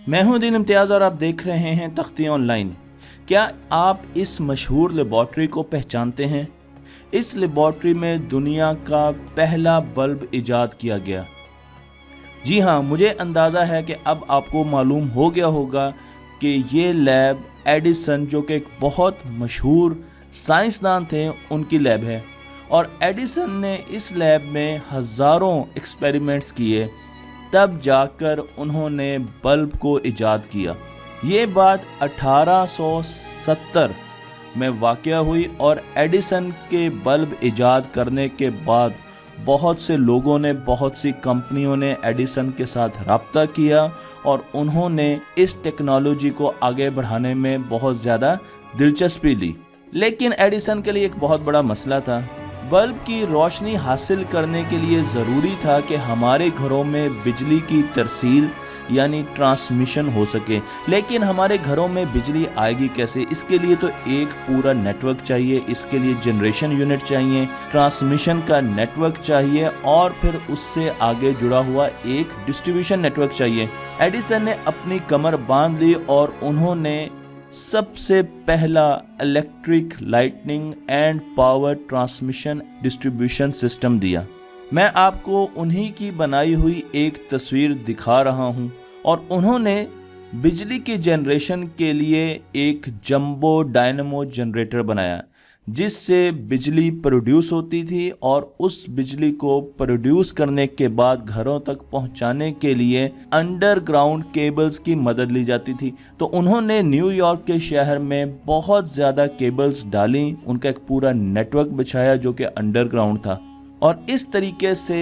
मैं हूं दीन इम्तियाज़ और आप देख रहे हैं तख्ती ऑनलाइन। क्या आप इस मशहूर लेबॉर्ट्री को पहचानते हैं? इस लेबॉर्ट्री में दुनिया का पहला बल्ब इजाद किया गया। जी हाँ, मुझे अंदाज़ा है कि अब आपको मालूम हो गया होगा कि ये लैब एडिसन, जो कि एक बहुत मशहूर साइंसदान थे, उनकी लैब है। और एडिसन ने इस लैब में हज़ारों एक्सपेरिमेंट्स किए, तब जाकर उन्होंने बल्ब को इजाद किया। ये बात 1870 में वाक़या हुई और एडिसन के बल्ब इजाद करने के बाद बहुत से लोगों ने, बहुत सी कंपनियों ने एडिसन के साथ रब्ता किया और उन्होंने इस टेक्नोलॉजी को आगे बढ़ाने में बहुत ज़्यादा दिलचस्पी ली। लेकिन एडिसन के लिए एक बहुत बड़ा मसला था। बल्ब की रोशनी हासिल करने के लिए ज़रूरी था कि हमारे घरों में बिजली की तरसील यानी ट्रांसमिशन हो सके। लेकिन हमारे घरों में बिजली आएगी कैसे? इसके लिए तो एक पूरा नेटवर्क चाहिए, इसके लिए जनरेशन यूनिट चाहिए, ट्रांसमिशन का नेटवर्क चाहिए और फिर उससे आगे जुड़ा हुआ एक डिस्ट्रीब्यूशन नेटवर्क चाहिए। एडिसन ने अपनी कमर बांध ली और उन्होंने सबसे पहला electric lightning and power transmission distribution system दिया। मैं आपको उन्हीं की बनाई हुई एक तस्वीर दिखा रहा हूं और उन्होंने बिजली की जनरेशन के लिए एक जंबो डायनेमो जनरेटर बनाया, जिससे बिजली प्रोड्यूस होती थी और उस बिजली को प्रोड्यूस करने के बाद घरों तक पहुंचाने के लिए अंडरग्राउंड केबल्स की मदद ली जाती थी। तो उन्होंने न्यूयॉर्क के शहर में बहुत ज़्यादा केबल्स डाली, उनका एक पूरा नेटवर्क बिछाया जो कि अंडरग्राउंड था। और इस तरीके से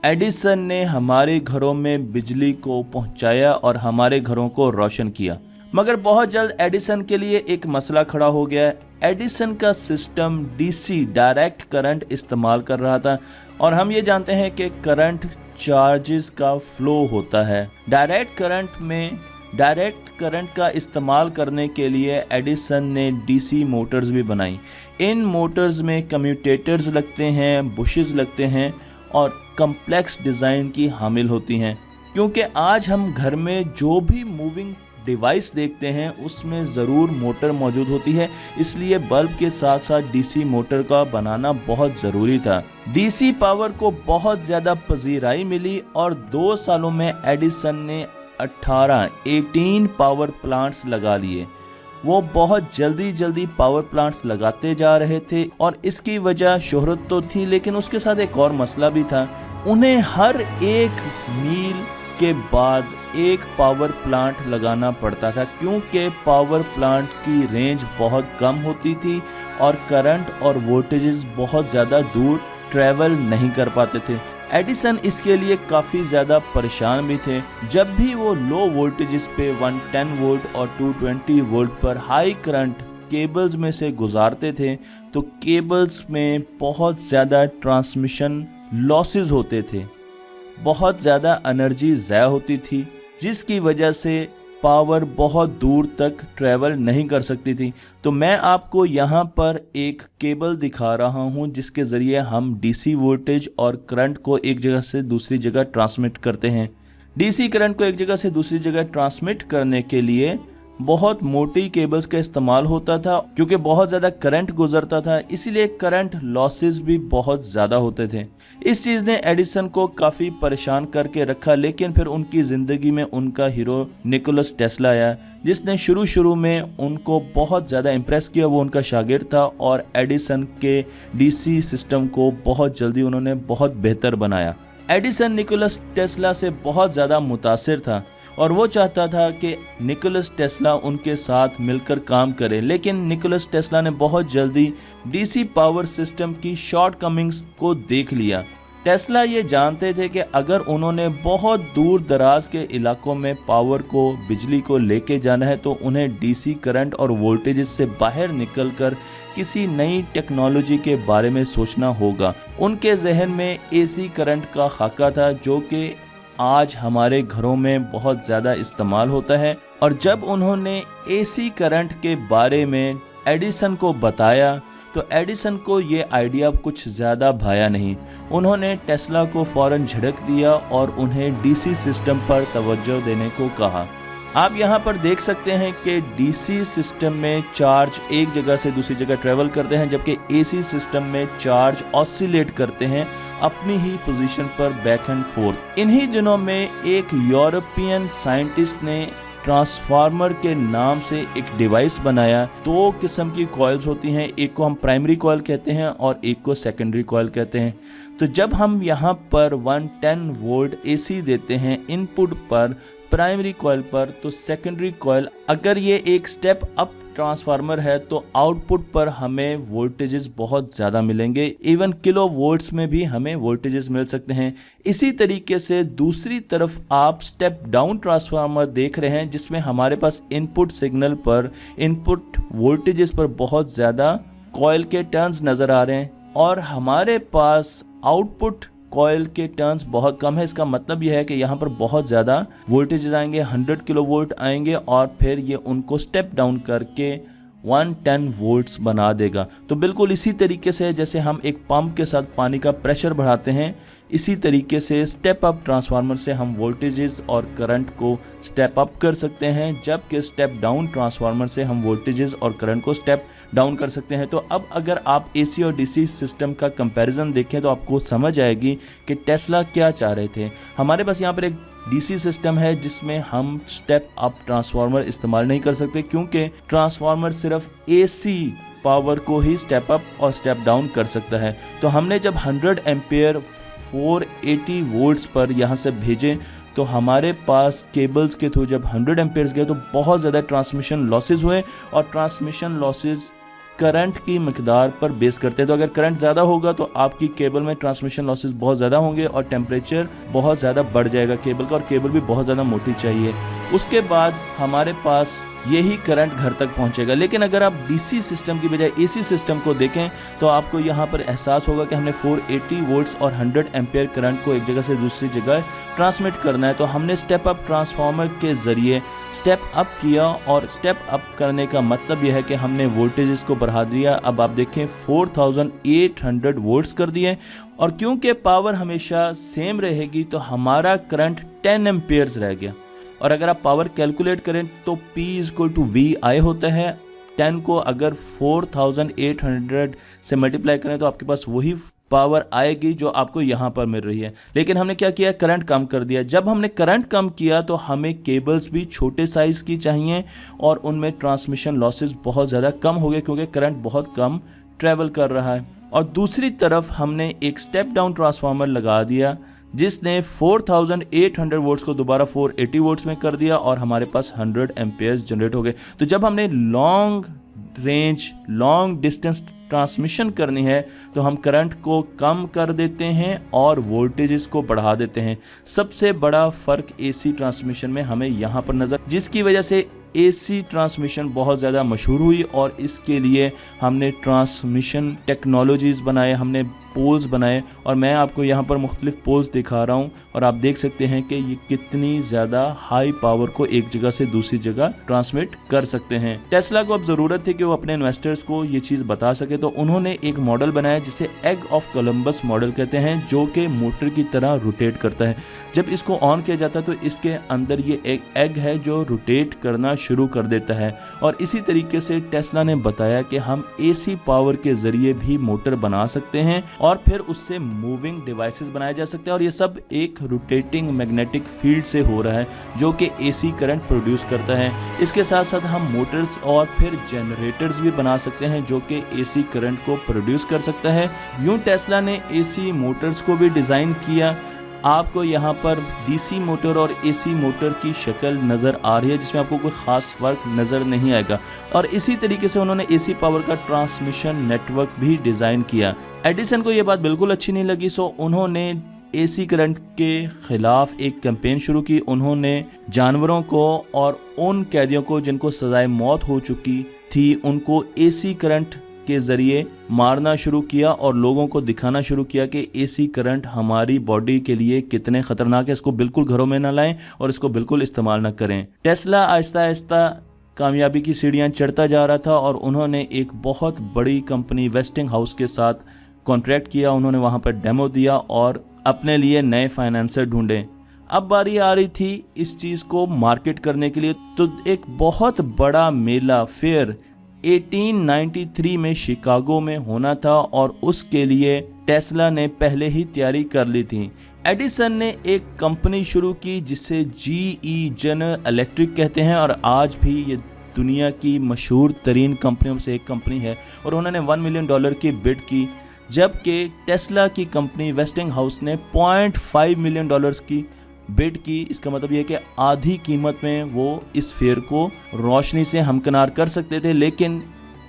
एडिसन ने हमारे घरों में बिजली को पहुंचाया और हमारे घरों को रोशन किया। मगर बहुत जल्द एडिसन के लिए एक मसला खड़ा हो गया। एडिसन का सिस्टम डीसी डायरेक्ट करंट इस्तेमाल कर रहा था और हम ये जानते हैं कि करंट चार्जेस का फ्लो होता है। डायरेक्ट करंट का इस्तेमाल करने के लिए एडिसन ने डीसी मोटर्स भी बनाई। इन मोटर्स में कम्यूटेटर्स लगते हैं, बुशेस लगते हैं और कम्प्लेक्स डिज़ाइन की हामिल होती हैं। क्योंकि आज हम घर में जो भी मूविंग डिवाइस देखते हैं उसमें ज़रूर मोटर मौजूद होती है, इसलिए बल्ब के साथ साथ डीसी मोटर का बनाना बहुत ज़रूरी था। डीसी पावर को बहुत ज़्यादा पजीराई मिली और 2 सालों में एडिसन ने 18 पावर प्लांट्स लगा लिए। वो बहुत जल्दी पावर प्लांट्स लगाते जा रहे थे और इसकी वजह शोहरत तो थी, लेकिन उसके साथ एक और मसला भी था। उन्हें हर 1 मील के बाद एक पावर प्लांट लगाना पड़ता था, क्योंकि पावर प्लांट की रेंज बहुत कम होती थी और करंट और वोल्टेजेस बहुत ज़्यादा दूर ट्रैवल नहीं कर पाते थे। एडिसन इसके लिए काफ़ी ज़्यादा परेशान भी थे। जब भी वो लो वोल्टेजेस पे 110 वोल्ट और 220 वोल्ट पर हाई करंट केबल्स में से गुजारते थे तो केबल्स में बहुत ज़्यादा ट्रांसमिशन लॉसेस होते थे, बहुत ज़्यादा एनर्जी ज़ाया होती थी, जिसकी वजह से पावर बहुत दूर तक ट्रैवल नहीं कर सकती थी। तो मैं आपको यहाँ पर एक केबल दिखा रहा हूँ जिसके ज़रिए हम डीसी वोल्टेज और करंट को एक जगह से दूसरी जगह ट्रांसमिट करते हैं। डीसी करंट को एक जगह से दूसरी जगह ट्रांसमिट करने के लिए बहुत मोटी केबल्स का इस्तेमाल होता था, क्योंकि बहुत ज़्यादा करंट गुजरता था, इसीलिए करंट लॉसेस भी बहुत ज़्यादा होते थे। इस चीज़ ने एडिसन को काफ़ी परेशान करके रखा। लेकिन फिर उनकी ज़िंदगी में उनका हीरो निकोलस टेस्ला आया, जिसने शुरू में उनको बहुत ज़्यादा इम्प्रेस किया। वो उनका शागिर्द था और एडिसन के डीसी सिस्टम को बहुत जल्दी उन्होंने बहुत बेहतर बनाया। एडिसन निकोलस टेस्ला से बहुत ज़्यादा मुतासिर था और वो चाहता था कि निकोलस टेस्ला उनके साथ मिलकर काम करे। लेकिन निकोलस टेस्ला ने बहुत जल्दी डीसी पावर सिस्टम की शॉर्टकमिंग्स को देख लिया। टेस्ला ये जानते थे कि अगर उन्होंने बहुत दूर दराज के इलाकों में पावर को, बिजली को लेके जाना है तो उन्हें डीसी करंट और वोल्टेजेस से बाहर निकलकर किसी नई टेक्नोलॉजी के बारे में सोचना होगा। उनके जहन में एसी करंट का खाका था, जो कि आज हमारे घरों में बहुत ज़्यादा इस्तेमाल होता है। और जब उन्होंने एसी करंट के बारे में एडिसन को बताया तो एडिसन को ये आइडिया कुछ ज़्यादा भाया नहीं। उन्होंने टेस्ला को फ़ौरन झिड़क दिया और उन्हें डीसी सिस्टम पर तवज्जो देने को कहा। आप यहाँ पर देख सकते हैं कि डीसी सिस्टम में चार्ज एक जगह से दूसरी जगह ट्रेवल करते हैं, जबकि एसी सिस्टम में चार्ज ऑसिलेट करते हैं अपनी ही पोजीशन पर बैक एंड फोर्थ। इन्हीं दिनों में एक यूरोपियन साइंटिस्ट ने ट्रांसफार्मर के नाम से एक डिवाइस बनाया। दो किस्म की कॉइल्स होती हैं, एक को हम प्राइमरी कॉइल कहते हैं और एक को सेकेंडरी कॉइल कहते हैं। तो जब हम यहाँ पर 110 वोल्ट एसी देते हैं इनपुट पर प्राइमरी कॉइल पर, तो सेकेंडरी कॉइल, अगर ये एक स्टेप अप ट्रांसफार्मर है तो आउटपुट पर हमें वोल्टेजेस बहुत ज़्यादा मिलेंगे, इवन किलो वोल्ट्स में भी हमें वोल्टेजेस मिल सकते हैं। इसी तरीके से दूसरी तरफ आप स्टेप डाउन ट्रांसफार्मर देख रहे हैं, जिसमें हमारे पास इनपुट सिग्नल पर इनपुट वोल्टेजेस पर बहुत ज़्यादा कॉइल के टर्न्स नज़र आ रहे हैं और हमारे पास आउटपुट कॉइल के टर्न्स बहुत कम है। इसका मतलब यह है कि यहाँ पर बहुत ज़्यादा वोल्टेजेस आएंगे, 100 किलो वोल्ट आएंगे और फिर ये उनको स्टेप डाउन करके 110 वोल्ट्स बना देगा। तो बिल्कुल इसी तरीके से जैसे हम एक पंप के साथ पानी का प्रेशर बढ़ाते हैं, इसी तरीके से स्टेप अप ट्रांसफार्मर से हम वोल्टेजेस और करंट को स्टेप अप कर सकते हैं, जबकि स्टेप डाउन ट्रांसफार्मर से हम वोल्टेजेस और करंट को स्टेप डाउन कर सकते हैं। तो अब अगर आप एसी और डीसी सिस्टम का कंपैरिजन देखें तो आपको समझ आएगी कि टेस्ला क्या चाह रहे थे। हमारे पास यहाँ पर एक डीसी सिस्टम है जिसमें हम स्टेप अप ट्रांसफार्मर इस्तेमाल नहीं कर सकते, क्योंकि ट्रांसफार्मर सिर्फ एसी पावर को ही स्टेप अप और स्टेप डाउन कर सकता है। तो हमने जब 100 एम्पेयर 480 वोल्ट्स पर यहाँ से भेजे तो हमारे पास केबल्स के थ्रू जब 100 एम्पेयर्स गए तो बहुत ज़्यादा ट्रांसमिशन लॉसेस हुए, और ट्रांसमिशन लॉसेस करंट की मकदार पर बेस करते हैं। तो अगर करंट ज़्यादा होगा तो आपकी केबल में ट्रांसमिशन लॉसेस बहुत ज़्यादा होंगे और टेम्परेचर बहुत ज़्यादा बढ़ जाएगा केबल का, और केबल भी बहुत ज़्यादा मोटी चाहिए। उसके बाद हमारे पास यही करंट घर तक पहुंचेगा। लेकिन अगर आप डीसी सिस्टम की बजाय एसी सिस्टम को देखें तो आपको यहाँ पर एहसास होगा कि हमने 480 वोल्ट्स और 100 एम्पेयर करंट को एक जगह से दूसरी जगह ट्रांसमिट करना है। तो हमने स्टेप अप ट्रांसफार्मर के ज़रिए स्टेप अप किया, और स्टेप अप करने का मतलब यह है कि हमने वोल्टेजेस को बढ़ा दिया। अब आप देखें 4800 वोल्ट्स कर दिए, और क्योंकि पावर हमेशा सेम रहेगी तो हमारा करंट 10 एम्पेयर्स रह गया। और अगर आप पावर कैलकुलेट करें तो P = VI होता है। 10 को अगर 4800 से मल्टीप्लाई करें तो आपके पास वही पावर आएगी जो आपको यहाँ पर मिल रही है। लेकिन हमने क्या किया, करंट कम कर दिया। जब हमने करंट कम किया तो हमें केबल्स भी छोटे साइज़ की चाहिए और उनमें ट्रांसमिशन लॉसेस बहुत ज़्यादा कम हो गए, क्योंकि करंट बहुत कम ट्रैवल कर रहा है। और दूसरी तरफ हमने एक स्टेप डाउन ट्रांसफार्मर लगा दिया जिसने 4800 वोल्ट्स को दोबारा 480 वोल्ट्स में कर दिया, और हमारे पास 100 एम्पेयर्स जनरेट हो गए। तो जब हमने long range long distance transmission करनी है तो हम करंट को कम कर देते हैं और वोल्टेजेस को बढ़ा देते हैं। सबसे बड़ा फ़र्क एसी ट्रांसमिशन में हमें यहाँ पर नज़र, जिसकी वजह से एसी ट्रांसमिशन बहुत ज़्यादा मशहूर हुई, और इसके लिए हमने ट्रांसमिशन टेक्नोलॉजीज़ बनाए, हमने पोल्स बनाए, और मैं आपको यहाँ पर मुख्तलिफ पोल्स दिखा रहा हूँ और आप देख सकते हैं कि ये कितनी ज़्यादा हाई पावर को एक जगह से दूसरी जगह ट्रांसमिट कर सकते हैं। टेस्ला को अब ज़रूरत थी कि वो अपने इन्वेस्टर्स को ये चीज़ बता सके, तो उन्होंने एक मॉडल बनाया जिसे एग ऑफ कोलंबस मॉडल कहते हैं, जो कि मोटर की तरह रोटेट करता है। जब इसको ऑन किया जाता है तो इसके अंदर ये एक एग है जो रोटेट करना शुरू कर देता है। और इसी तरीके से टेस्ला ने बताया कि हम एसी पावर के ज़रिए भी मोटर बना सकते हैं और फिर उससे मूविंग डिवाइसेस बनाए जा सकते हैं, और ये सब एक रोटेटिंग मैग्नेटिक फील्ड से हो रहा है जो कि एसी करंट प्रोड्यूस करता है। इसके साथ साथ हम मोटर्स और फिर जनरेटर्स भी बना सकते हैं जो कि एसी करंट को प्रोड्यूस कर सकता है। यूं टेस्ला ने एसी मोटर्स को भी डिज़ाइन किया। आपको यहाँ पर डीसी मोटर और एसी मोटर की शक्ल नज़र आ रही है जिसमें आपको कोई ख़ास फ़र्क नज़र नहीं आएगा। और इसी तरीके से उन्होंने एसी पावर का ट्रांसमिशन नेटवर्क भी डिज़ाइन किया। एडिसन को ये बात बिल्कुल अच्छी नहीं लगी, सो उन्होंने एसी करंट के ख़िलाफ़ एक कैंपेन शुरू की। उन्होंने जानवरों को और उन कैदियों को जिनको सज़ाए मौत हो चुकी थी उनको एसी करंट के ज़रिए मारना शुरू किया और लोगों को दिखाना शुरू किया कि एसी करंट हमारी बॉडी के लिए कितने ख़तरनाक है, इसको बिल्कुल घरों में ना लाएं और इसको बिल्कुल इस्तेमाल ना करें। टेस्ला आहिस्ता आहिस्ता कामयाबी की सीढ़ियां चढ़ता जा रहा था और उन्होंने एक बहुत बड़ी कंपनी वेस्टिंग हाउस के साथ कॉन्ट्रैक्ट किया। उन्होंने वहां पर डेमो दिया और अपने लिए नए फाइनेंसर ढूंढे। अब बारी आ रही थी इस चीज़ को मार्केट करने के लिए। तो एक बहुत बड़ा मेला फेयर 1893 में शिकागो में होना था और उसके लिए टेस्ला ने पहले ही तैयारी कर ली थी। एडिसन ने एक कंपनी शुरू की जिसे GE जनरल इलेक्ट्रिक कहते हैं और आज भी ये दुनिया की मशहूर तरीन कंपनियों से एक कंपनी है और उन्होंने $1 मिलियन की बिड की, जबकि टेस्ला की कंपनी वेस्टिंगहाउस ने $0.5 मिलियन की बिड की। इसका मतलब ये है कि आधी कीमत में वो इस फेयर को रोशनी से हमकिनार कर सकते थे, लेकिन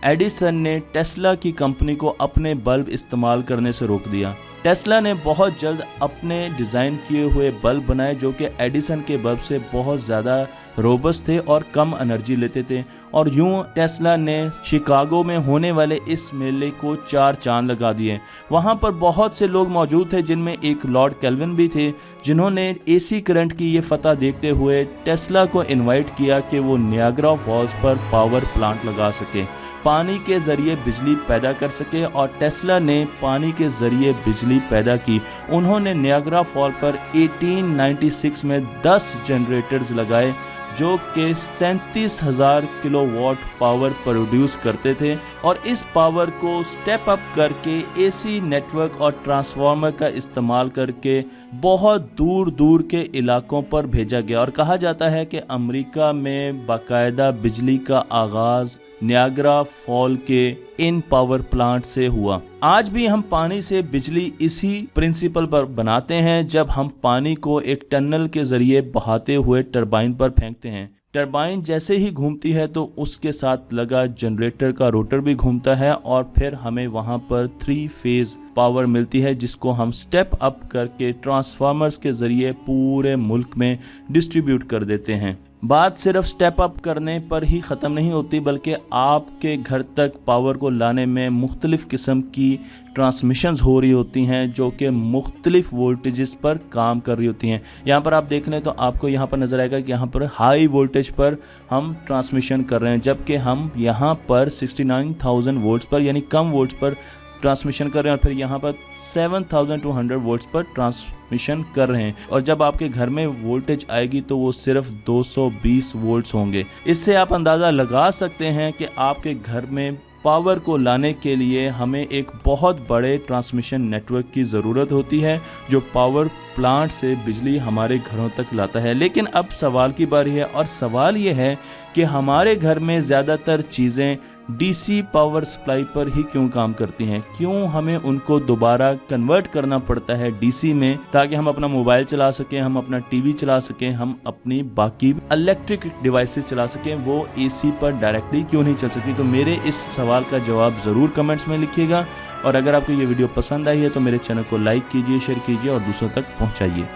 एडिसन ने टेस्ला की कंपनी को अपने बल्ब इस्तेमाल करने से रोक दिया। टेस्ला ने बहुत जल्द अपने डिज़ाइन किए हुए बल्ब बनाए जो कि एडिसन के बल्ब से बहुत ज़्यादा रोबस्ट थे और कम एनर्जी लेते थे, और यूं टेस्ला ने शिकागो में होने वाले इस मेले को 4 चांद लगा दिए। वहां पर बहुत से लोग मौजूद थे जिनमें एक लॉर्ड केल्विन भी थे, जिन्होंने AC करंट की ये फतह देखते हुए टेस्ला को इनवाइट किया कि वो नियाग्रा फॉल्स पर पावर प्लांट लगा सके, पानी के ज़रिए बिजली पैदा कर सके, और टेस्ला ने पानी के ज़रिए बिजली पैदा की। उन्होंने नियाग्रा फॉल पर 1896 में 10 जनरेटर्स लगाए जो कि 37,000 किलोवाट पावर प्रोड्यूस करते थे, और इस पावर को स्टेप अप करके AC नेटवर्क और ट्रांसफार्मर का इस्तेमाल करके बहुत दूर दूर के इलाकों पर भेजा गया। और कहा जाता है कि अमेरिका में बाकायदा बिजली का आगाज़ नियाग्रा फॉल के इन पावर प्लांट से हुआ। आज भी हम पानी से बिजली इसी प्रिंसिपल पर बनाते हैं, जब हम पानी को एक टनल के ज़रिए बहाते हुए टरबाइन पर फेंकते हैं। टरबाइन जैसे ही घूमती है तो उसके साथ लगा जनरेटर का रोटर भी घूमता है और फिर हमें वहां पर 3 फेज पावर मिलती है, जिसको हम स्टेप अप करके ट्रांसफार्मर्स के ज़रिए पूरे मुल्क में डिस्ट्रीब्यूट कर देते हैं। बात सिर्फ स्टेप अप करने पर ही ख़त्म नहीं होती, बल्कि आपके घर तक पावर को लाने में मुख्तलिफ़ किस्म की ट्रांसमिशंस हो रही होती हैं जो कि मुख्तलिफ वोल्टेजेस पर काम कर रही होती हैं। यहाँ पर आप देख लें तो आपको यहाँ पर नज़र आएगा कि यहाँ पर हाई वोल्टेज पर हम ट्रांसमिशन कर रहे हैं, जबकि हम यहाँ पर 69,000 वोल्ट्स पर यानी कम वोल्ट्स पर ट्रांसमिशन कर रहे हैं, और फिर यहाँ पर 7,200 वोल्ट्स पर ट्रांसमिशन कर रहे हैं। और जब आपके घर में वोल्टेज आएगी तो वो सिर्फ 220 वोल्ट्स होंगे। इससे आप अंदाज़ा लगा सकते हैं कि आपके घर में पावर को लाने के लिए हमें एक बहुत बड़े ट्रांसमिशन नेटवर्क की ज़रूरत होती है जो पावर प्लांट से बिजली हमारे घरों तक लाता है। लेकिन अब सवाल की बारी है, और सवाल ये है कि हमारे घर में ज़्यादातर चीज़ें DC पावर सप्लाई पर ही क्यों काम करती हैं? क्यों हमें उनको दोबारा कन्वर्ट करना पड़ता है DC में, ताकि हम अपना मोबाइल चला सकें, हम अपना TV चला सकें, हम अपनी बाकी इलेक्ट्रिक डिवाइसेस चला सकें, वो AC पर डायरेक्टली क्यों नहीं चल सकती? तो मेरे इस सवाल का जवाब ज़रूर कमेंट्स में लिखिएगा, और अगर आपको ये वीडियो पसंद आई है तो मेरे चैनल को लाइक कीजिए, शेयर कीजिए और दूसरों तक पहुँचाइए।